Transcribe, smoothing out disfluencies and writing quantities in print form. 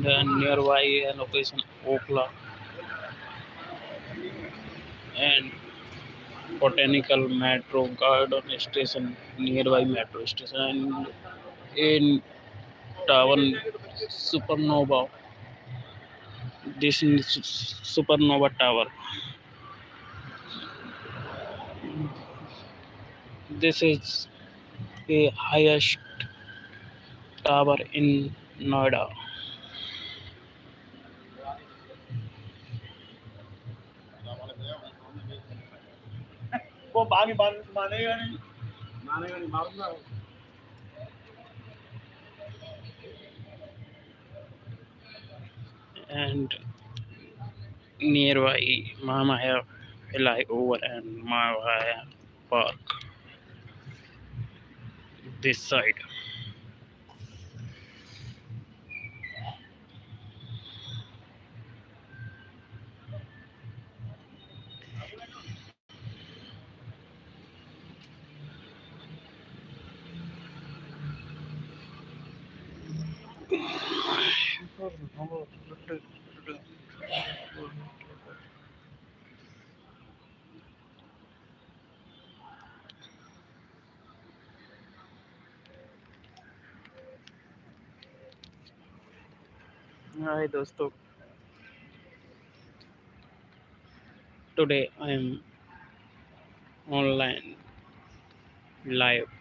and nearby location Okla and Botanical Metro Garden Station, nearby metro station, and in Town Supernova. This is Supernova Tower. This is the highest tower in Noida. And nearby Mahamaya flyover and Mahamaya Park. This side. Hi दोस्तों, today I am online live